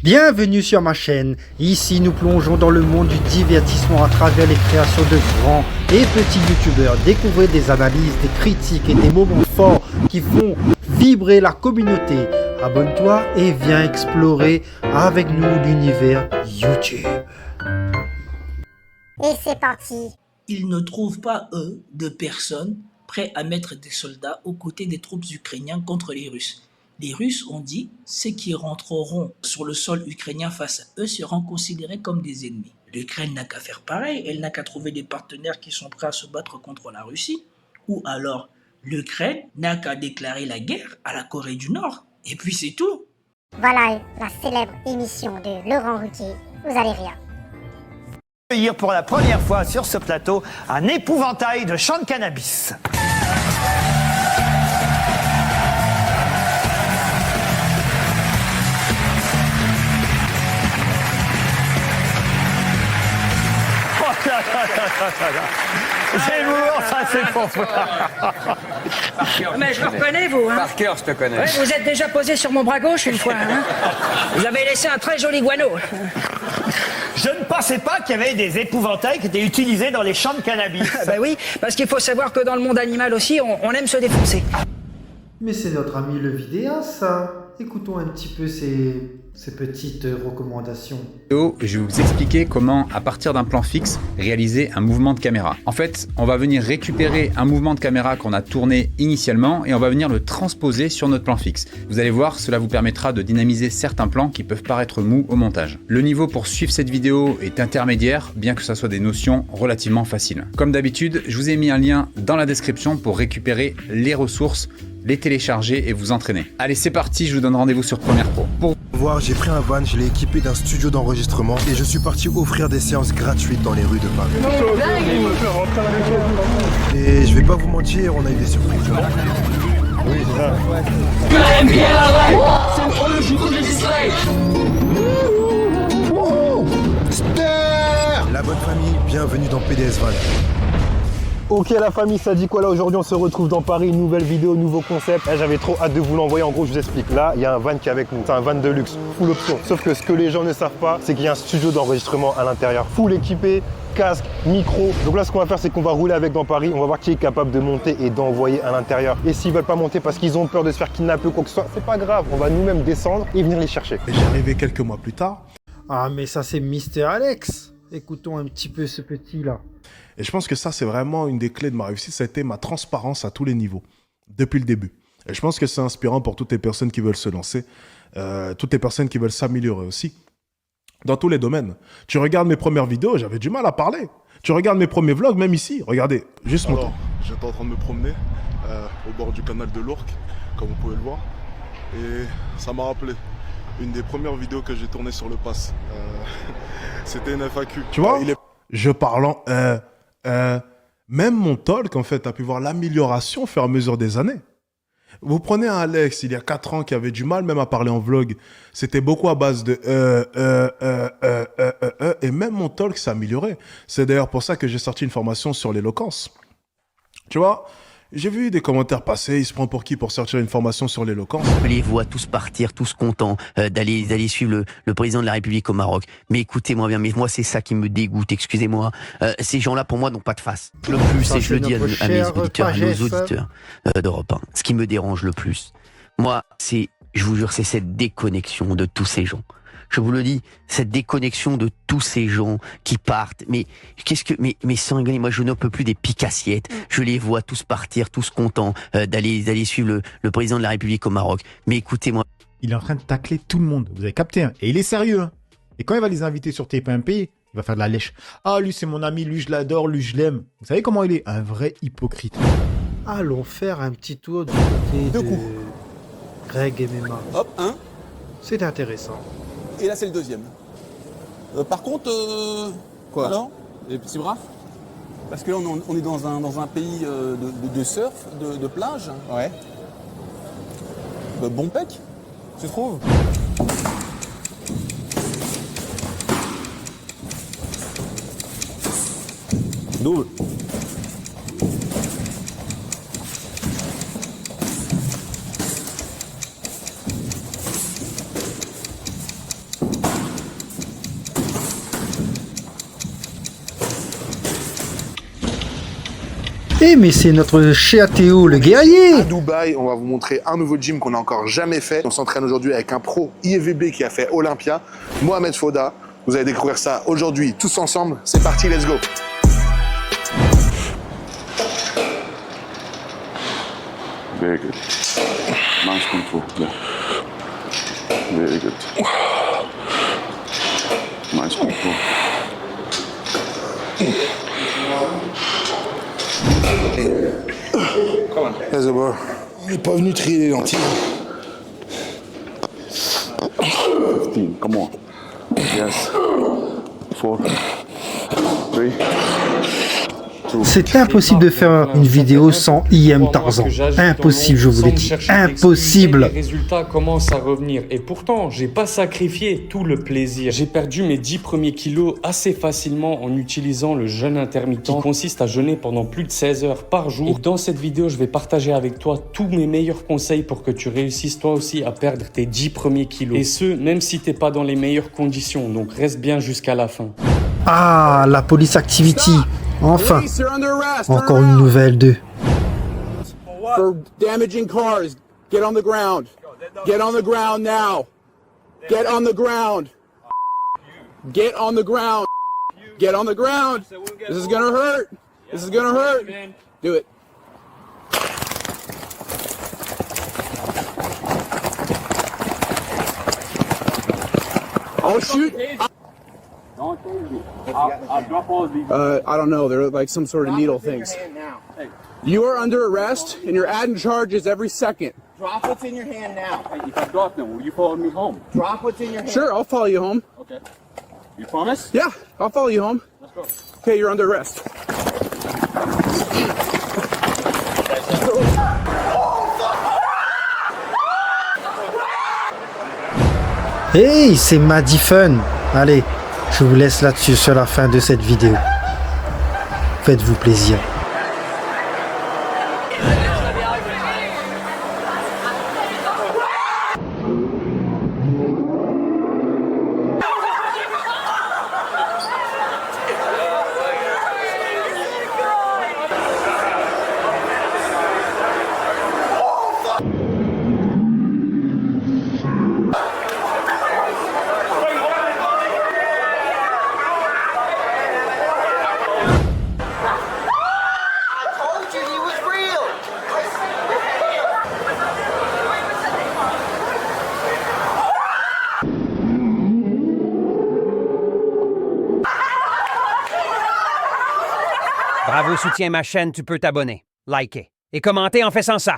Bienvenue sur ma chaîne. Ici nous plongeons dans le monde du divertissement à travers les créations de grands et petits youtubeurs. Découvrez des analyses, des critiques et des moments forts qui font vibrer la communauté. Abonne-toi et viens explorer avec nous l'univers YouTube. Et c'est parti. Ils ne trouvent pas, eux, de personnes prêtes à mettre des soldats aux côtés des troupes ukrainiennes contre les Russes. Les Russes ont dit ceux qui rentreront sur le sol ukrainien face à eux seront considérés comme des ennemis. L'Ukraine n'a qu'à faire pareil, elle n'a qu'à trouver des partenaires qui sont prêts à se battre contre la Russie. Ou alors, l'Ukraine n'a qu'à déclarer la guerre à la Corée du Nord. Et puis c'est tout. Voilà la célèbre émission de Laurent Ruquier. Vous allez rire. Accueillir pour la première fois sur ce plateau un épouvantail de champs de cannabis. Zemmour, ça c'est pour Mais je le reconnais, vous. Hein. Par cœur, je te connais. Ouais, vous êtes déjà posé sur mon bras gauche une fois. Hein. Vous avez laissé un très joli guano. Je ne pensais pas qu'il y avait des épouvantails qui étaient utilisés dans les champs de cannabis. Bah oui, parce qu'il faut savoir que dans le monde animal aussi, on aime se défoncer. Mais c'est notre ami le vidéaste, ça. Écoutons un petit peu ces petites recommandations. Je vais vous expliquer comment, à partir d'un plan fixe, réaliser un mouvement de caméra. En fait, on va venir récupérer un mouvement de caméra qu'on a tourné initialement et on va venir le transposer sur notre plan fixe. Vous allez voir, cela vous permettra de dynamiser certains plans qui peuvent paraître mous au montage. Le niveau pour suivre cette vidéo est intermédiaire, bien que ça soit des notions relativement faciles. Comme d'habitude, je vous ai mis un lien dans la description pour récupérer les ressources, les télécharger et vous entraîner. Allez, c'est parti, je vous donne rendez-vous sur Premiere Pro. Pour voir, j'ai pris un van, je l'ai équipé d'un studio d'enregistrement et je suis parti offrir des séances gratuites dans les rues de Paris. Et je vais pas vous mentir, on a eu des surprises. Oui, c'est ça. La bonne famille, bienvenue dans PDS Van. Ok la famille, ça dit quoi là aujourd'hui? On se retrouve dans Paris, une nouvelle vidéo, nouveau concept. J'avais trop hâte de vous l'envoyer. En gros, je vous explique. Là, il y a un van qui est avec nous. C'est un van de luxe, full option. Sauf que ce que les gens ne savent pas, c'est qu'il y a un studio d'enregistrement à l'intérieur, full équipé, casque, micro. Donc là, ce qu'on va faire, c'est qu'on va rouler avec dans Paris. On va voir qui est capable de monter et d'envoyer à l'intérieur. Et s'ils veulent pas monter parce qu'ils ont peur de se faire kidnapper ou quoi que ce soit, c'est pas grave. On va nous-mêmes descendre et venir les chercher. J'arrivais quelques mois plus tard. Ah mais ça c'est Mister Alex. Écoutons un petit peu ce petit là. Et je pense que ça, c'est vraiment une des clés de ma réussite. Ça a été ma transparence à tous les niveaux, depuis le début. Et je pense que c'est inspirant pour toutes les personnes qui veulent se lancer, toutes les personnes qui veulent s'améliorer aussi, dans tous les domaines. Tu regardes mes premières vidéos, j'avais du mal à parler. Tu regardes mes premiers vlogs, même ici, regardez, juste mon temps. J'étais en train de me promener au bord du canal de l'Ourcq, comme vous pouvez le voir. Et ça m'a rappelé une des premières vidéos que j'ai tournées sur le pass. C'était une FAQ. Tu vois, je parle même mon talk, en fait, a pu voir l'amélioration au fur et à mesure des années. Vous prenez un Alex, il y a 4 ans, qui avait du mal même à parler en vlog. C'était beaucoup à base de et même mon talk s'est amélioré. C'est d'ailleurs pour ça que j'ai sorti une formation sur l'éloquence. Tu vois, j'ai vu des commentaires passer, il se prend pour qui pour sortir une formation sur l'éloquence? Je les vois tous partir, tous contents d'aller suivre le président de la République au Maroc. Mais écoutez-moi bien, mais moi c'est ça qui me dégoûte, excusez-moi. Ces gens-là pour moi n'ont pas de face. Le plus, et je le dis à mes auditeurs, à nos auditeurs d'Europe 1, ce qui me dérange le plus, moi, je vous jure, c'est cette déconnexion de tous ces gens. Je vous le dis, cette déconnexion de tous ces gens qui partent. Mais mais sanguinés, moi je ne peux plus des piques-assiettes. Je les vois tous partir, tous contents d'aller suivre le président de la République au Maroc. Mais écoutez-moi. Il est en train de tacler tout le monde. Vous avez capté, hein? Et il est sérieux, hein? Et quand il va les inviter sur TP1P, il va faire de la lèche. Ah, lui c'est mon ami, lui je l'adore, lui je l'aime. Vous savez comment il est? Un vrai hypocrite. Allons faire un petit tour du côté de Greg MMA. Hop, un. C'est intéressant. Et là, c'est le deuxième. Par contre, quoi? Alors, les petits bras? Parce que là, on est dans un pays de surf, de plage. Ouais. Bon pec, tu trouves? Double. mais c'est notre cher Théo, le guerrier. À Dubaï, on va vous montrer un nouveau gym qu'on n'a encore jamais fait. On s'entraîne aujourd'hui avec un pro IFBB qui a fait Olympia, Mohamed Fouda. Vous allez découvrir ça aujourd'hui, tous ensemble. C'est parti, let's go. Very good. Nice control. Yeah. Very good. Nice control. Let's go, bro. On n'est pas venu trier les lentilles. 15, come on. Yes. 4, 3. C'est impossible de faire une vidéo sans IM Tarzan. Impossible, je vous le dis. Impossible. Les résultats commencent à revenir. Et pourtant, j'ai pas sacrifié tout le plaisir. J'ai perdu mes 10 premiers kilos assez facilement en utilisant le jeûne intermittent qui consiste à jeûner pendant plus de 16 heures par jour. Et dans cette vidéo, je vais partager avec toi tous mes meilleurs conseils pour que tu réussisses toi aussi à perdre tes 10 premiers kilos. Et ce, même si t'es pas dans les meilleures conditions. Donc reste bien jusqu'à la fin. Ah, la Police Activity. Enfin, encore une nouvelle d'eux. For damaging cars, get on the ground. Get on the ground now. Get on the ground. Get on the ground. Get on the ground. This is gonna hurt. This is gonna hurt. Do it. Oh shoot. I don't know. They're like some sort of needle things. You are under arrest, and you're adding charges every second. Drop what's in your hand now. If I drop them, will you follow me home? Drop what's in your hand. Sure, I'll follow you home. Okay. You promise? Yeah, I'll follow you home. Let's go. Okay, you're under arrest. Hey, c'est Maddy Fun. Allez, je vous laisse là-dessus sur la fin de cette vidéo. Faites-vous plaisir. Bravo, soutiens ma chaîne, tu peux t'abonner, liker et commenter en faisant ça.